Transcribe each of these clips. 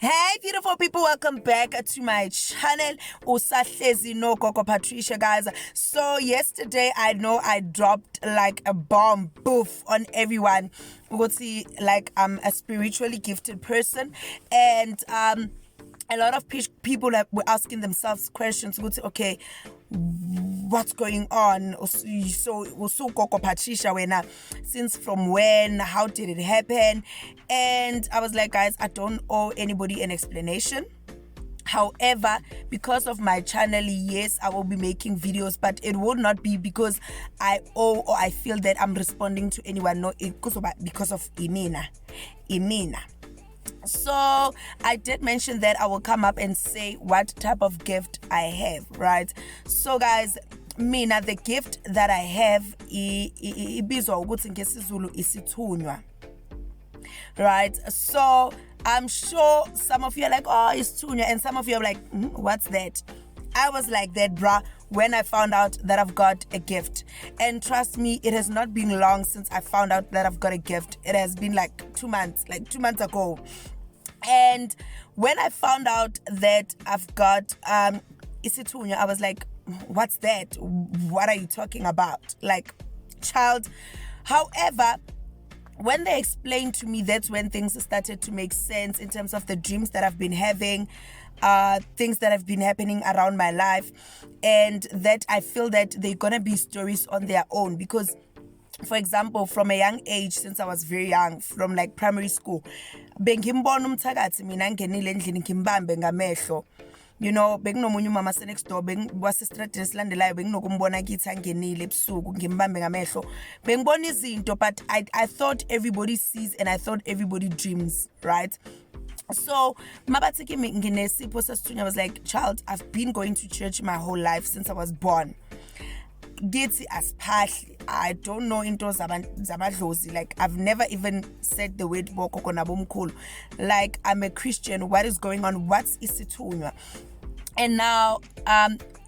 Hey beautiful people, welcome back to my channel. Usahlezi no Gogo Patricia, guys. So yesterday I know I dropped like a bomb boof on everyone. Like I'm a spiritually gifted person, and a lot of people were asking themselves questions. Okay, what's going on? So Gogo Patricia, since from when? How did it happen? And I was like, guys, I don't owe anybody an explanation. However, because of my channel, yes, I will be making videos, but it will not be because I owe or I feel that I'm responding to anyone. No, because of Imina. So I did mention that I will come up and say what type of gift I have, right? So guys, mina, the gift that I have ibizwa ukuthi ngesizulu Isithunywa, right? So I'm sure some of you are like, oh, Isithunywa, and some of you are like, what's that? I was like that, bruh, when I found out that I've got a gift. And trust me, it has not been long since I found out that I've got a gift. It has been like 2 months ago. And when I found out that I've got Isithunywa, I was like, what's that? What are you talking about? Like, child. However, when they explained to me, that's when things started to make sense in terms of the dreams that I've been having, things that have been happening around my life, and that I feel that they're gonna be stories on their own. Because, for example, from a young age, since I was very young, from like primary school, bengimbona umthakathi mina ngenile endlini ngimbambe ngamehlo. You know, benginomunye umama next door, wasestradini esilandelayo, benginokumbona kithi angenile ebusuku ngimbambe ngamehlo. Bengibona izinto, but I thought everybody sees and I thought everybody dreams, right? So mabathi kimi nginesipho sesithunywa, I was like, child, I've been going to church my whole life since I was born. Githi asiphahli. I don't know into zamadlozi. Like, I've never even said the word bokoko nabomkhulu. Like, I'm a Christian. What is going on? What's Isithunywa? And now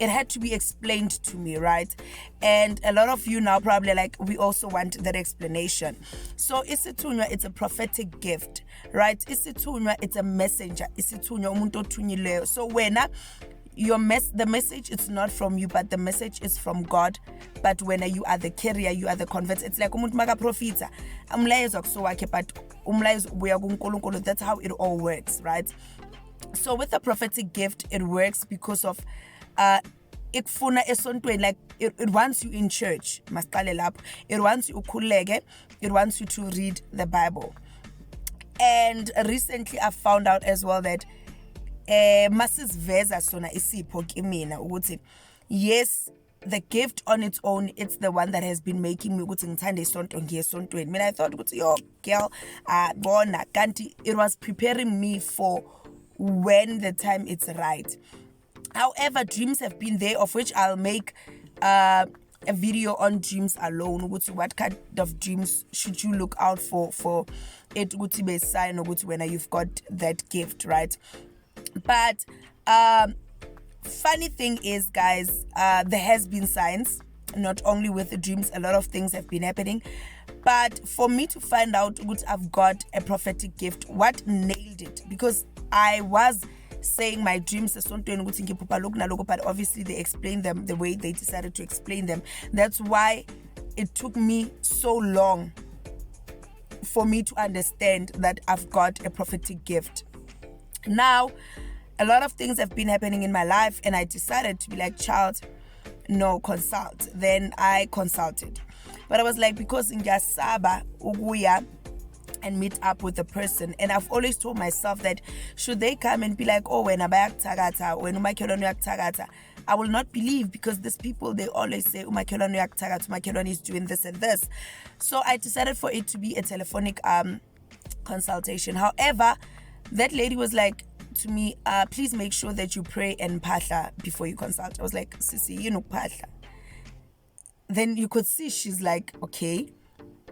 it had to be explained to me, right? And a lot of you now probably like, we also want that explanation. So Isithunywa, it's a prophetic gift, right? Isithunywa, it's a messenger. Isithunywa umuntu othunyileyo. So wena the message, it's not from you, but the message is from God. But when you are the carrier, you are the convert. It's like umuntu makaprofita, umlayezo akusuwakhe, but umlayezo ubuya kuNkulunkulu. That's how it all works, right? So with the prophetic gift, it works because of ikufuna esontweni, like it wants you in church. Masiqale lapho. It wants you ukhuleke. It wants you to read the Bible. And recently I found out as well that masiziveza sona isipho kimina ukuthi yes, the gift on its own, it's the one that has been making me ukuthi ngithande isonto ngiye esontweni. Mina I thought ukuthi yo girl, bona kanti it was preparing me for when the time is right. However, dreams have been there, of which I'll make a video on dreams alone. What kind of dreams should you look out for it to be a sign of when you've got that gift, right? But funny thing is, guys, there has been signs, not only with the dreams. A lot of things have been happening. But for me to find out what I've got a prophetic gift, what nailed it, because I was saying my dreams, but obviously they explained them the way they decided to explain them. That's why it took me so long for me to understand that I've got a prophetic gift. Now, a lot of things have been happening in my life, and I decided to be like, child, no, consult. Then I consulted. But I was like, because ngiyasaba ukuya and meet up with the person, and I've always told myself that should they come and be like, oh, when abayakuthagatha, when umakhelwane uyakuthagatha, I will not believe, because these people, they always say umakhelwane uyakuthagatha, umakhelwane is doing this and this. So I decided for it to be a telephonic consultation. However, that lady was like to me, please make sure that you pray and phahla before you consult. I was like, sisi, you know phahla. Then you could see she's like, okay.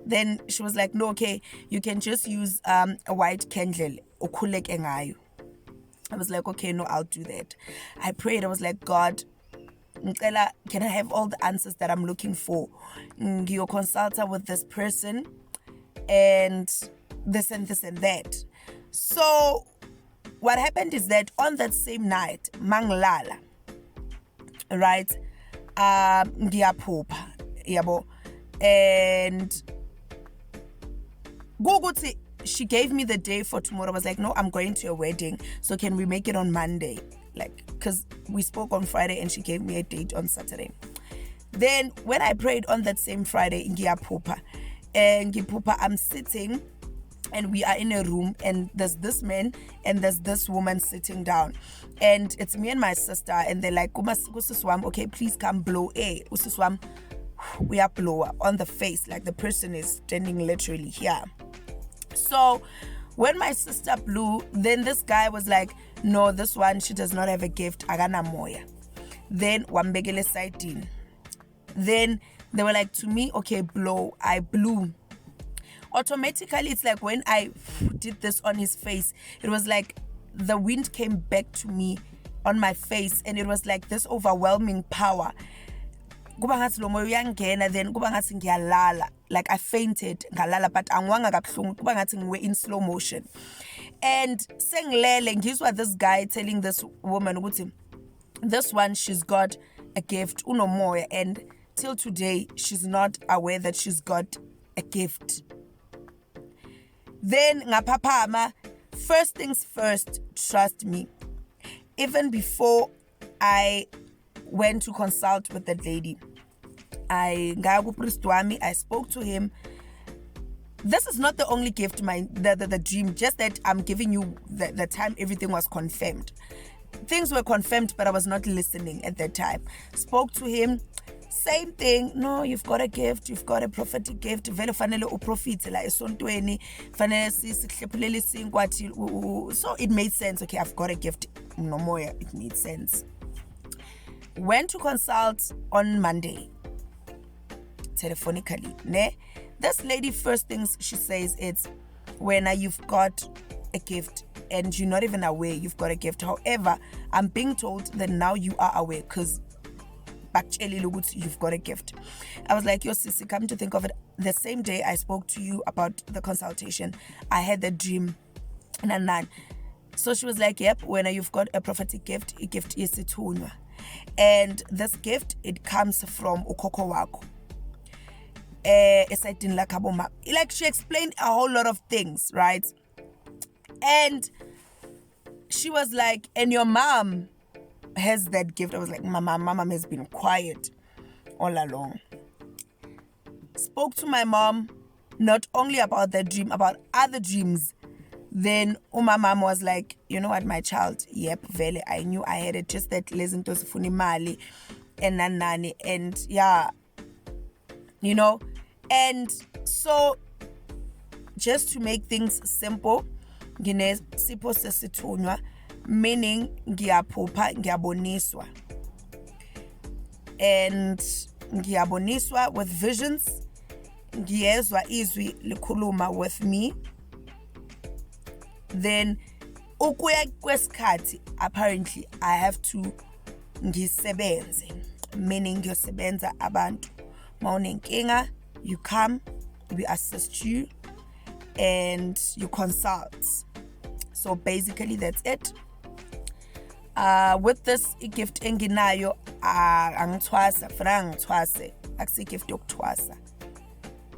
Then she was like, no, okay, you can just use a white candle. Ukhuleke ngayo. I was like, okay, no, I'll do that. I prayed. I was like, God, can I have all the answers that I'm looking for? You're consultant with this person and this and this and that. So what happened is that on that same night, manglala, right? Ngiyaphupha, yabo. And Guguti, she gave me the day for tomorrow. I was like, no, I'm going to a wedding. So can we make it on Monday? Like, because we spoke on Friday and she gave me a date on Saturday. Then when I prayed on that same Friday, Ngiyaphupha, and Ngiphupha, I'm sitting and we are in a room and there's this man and there's this woman sitting down. And it's me and my sister and they're like, Usiswam, okay, please come blow air. Usiswam, we are blower on the face, like the person is standing literally here. So when my sister blew, then this guy was like, no, this one, she does not have a gift. Agana moya. Then wambegele saitin. Then they were like to me, okay, blow. I blew. Automatically, it's like when I did this on his face, it was like the wind came back to me on my face and it was like this overwhelming power. Then like I fainted, but we're in slow motion. And here's what this guy telling this woman, this one, she's got a gift, uno more, and till today she's not aware that she's got a gift. Then ngapapama, first things first, trust me. Even before I went to consult with that lady, I spoke to him. This is not the only gift, the dream, just that I'm giving you the time everything was confirmed. Things were confirmed, but I was not listening at that time. Spoke to him, same thing. No, you've got a gift, you've got a prophetic gift. So it made sense. Okay, I've got a gift. No more, it made sense. Went to consult on Monday, telephonically. This lady, first things she says, it's when you've got a gift and you're not even aware you've got a gift. However, I'm being told that now you are aware because you've got a gift. I was like, yo, sissy, come to think of it, the same day I spoke to you about the consultation, I had the dream. So she was like, yep, when you've got a prophetic gift, a gift Isithunywa. And this gift, it comes from ukoko wako. Like she explained a whole lot of things, right? And she was like, and your mom has that gift. I was like, my mom has been quiet all along. Spoke to my mom not only about that dream, about other dreams. Then my mom was like, you know what, my child, yep, vele, I knew I had it, just that listen to sifuni mali and nanani, and yeah, you know. And so just to make things simple, nginesipho sesithunywa, meaning ngiyaphupha, ngiyaboniswa. And ngiyaboniswa with visions, ngiyezwa izwi likhuluma with me. Then ukuya kwesikhathi, apparently I have to ngisebenze, meaning ngiyosebenza abantu. Mawunenkinga, you come, we assist you, and you consult. So basically that's it. With this gift enginayo, angithwasa, funa ngithwase, akusi gift yokuthwasa.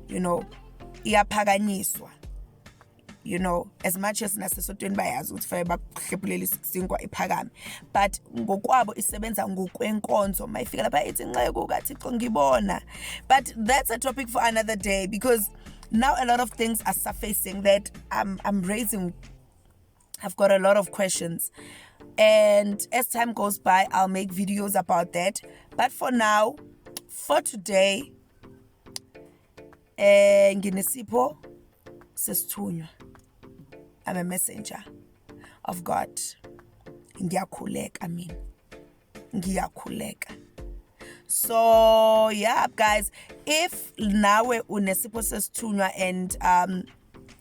You know, iyaphakanyiswa. You know, as much as nasesotweni bayazi ukuthi fanele bakuhlephulele isinkwa iphakame, but ngokwabo isebenza ngokwenkonzo. Mayifika lapha ithi nxeko kaThixo ngibona. But that's a topic for another day, because now a lot of things are surfacing that I'm raising. I've got a lot of questions, and as time goes by, I'll make videos about that. But for now, for today, nginesipho sesithunywa. I'm a messenger of God. Ngiyakhuleka. So yeah, guys, if nawe unesipho sesithunywa, and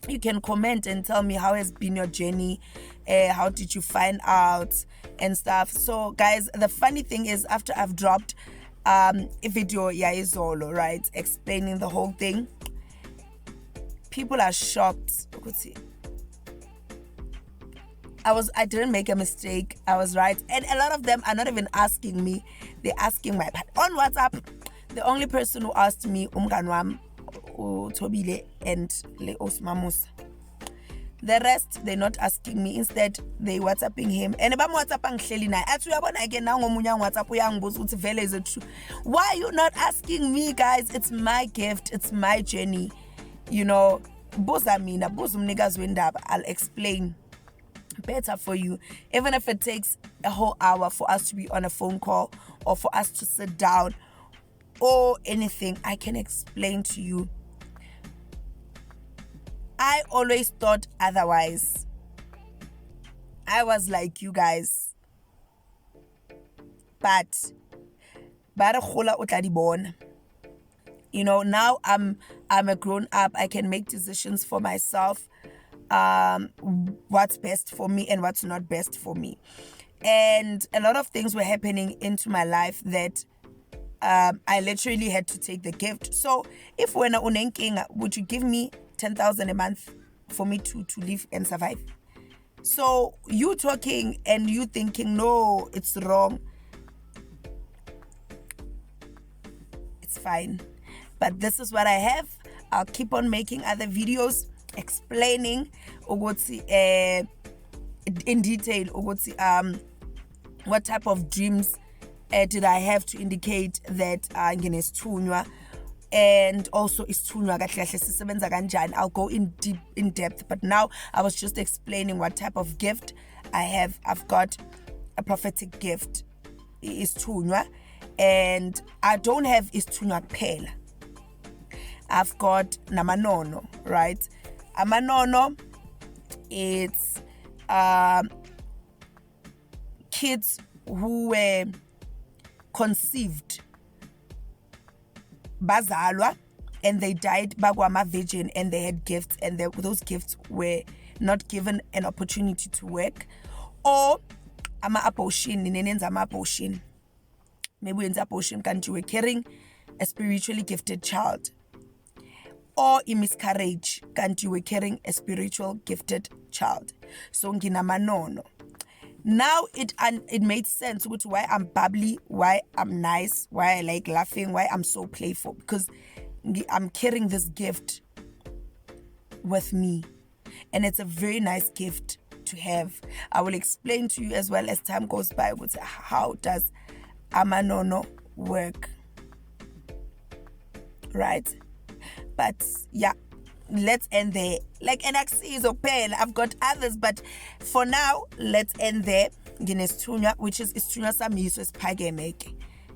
you can comment and tell me how has been your journey, how did you find out and stuff. So guys, the funny thing is, after I've dropped a video izolo, right, explaining the whole thing, people are shocked. I didn't make a mistake. I was right. And a lot of them are not even asking me. They're asking my part. On WhatsApp, the only person who asked me, Umganwam, Tobile, and Le Osmamus. The rest, they're not asking me. Instead, they WhatsApping him. And if I'm WhatsApping Shelina, why are you not asking me, guys? It's my gift. It's my journey. You know, I'll explain better for you. Even if it takes a whole hour for us to be on a phone call or for us to sit down or anything, I can explain to you. I always thought otherwise. I was like you guys. But you know, now I'm a grown up. I can make decisions for myself. What's best for me and what's not best for me. And a lot of things were happening into my life that I literally had to take the gift. So if when would you give me 10,000 a month for me to live and survive? So you talking and you thinking, no, it's wrong. It's fine. But this is what I have. I'll keep on making other videos explaining in detail what type of dreams did I have to indicate that Isithunywa, and also Isithunywa kahle kahle sisebenza kanjani. I'll go in depth, but now I was just explaining what type of gift I have. I've got a prophetic gift, Isithunywa, and I don't have Isithunywa kuphela. I've got namanono, right? Amanono, it's kids who were conceived bazalwa and they died bagwama virgin, and they had gifts, and those gifts were not given an opportunity to work, or ama-abortion, ama-abortion. Maybe in abortion kanti you were carrying a spiritually gifted child, or in miscarriage kanti you were carrying a spiritual gifted child. So nginamanono. Now it made sense why I'm bubbly, why I'm nice, why I like laughing, why I'm so playful, because I'm carrying this gift with me, and it's a very nice gift to have. I will explain to you as well as time goes by how does amanono work, right? But yeah, let's end there. Like NXT is open. I've got others, but for now, let's end there. Isithunywa, which is Isithunywa sami yiso esiphakeme.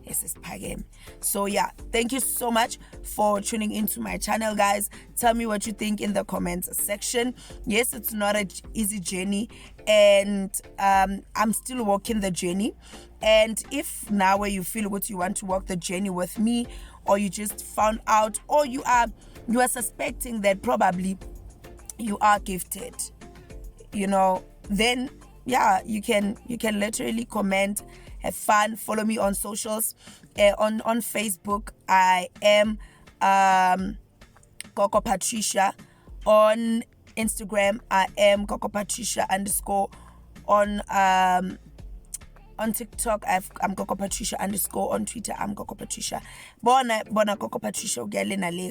Yes, esiphakeme. So yeah, thank you so much for tuning into my channel, guys. Tell me what you think in the comments section. Yes, it's not an easy journey, and I'm still walking the journey. And if now where you feel what you want to walk the journey with me, or you just found out, or you are suspecting that probably you are gifted, you know, then yeah, you can literally comment, have fun, follow me on socials. On Facebook, I am Coco Patricia. On Instagram, I am Coco Patricia _ on TikTok, I'm Coco Patricia _ on Twitter, I'm Coco Patricia. Bona Coco Patricia,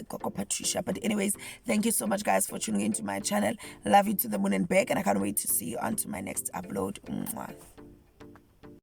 Coco Patricia. But anyways, thank you so much, guys, for tuning into my channel. Love you to the moon and back, and I can't wait to see you on to my next upload. Mwah.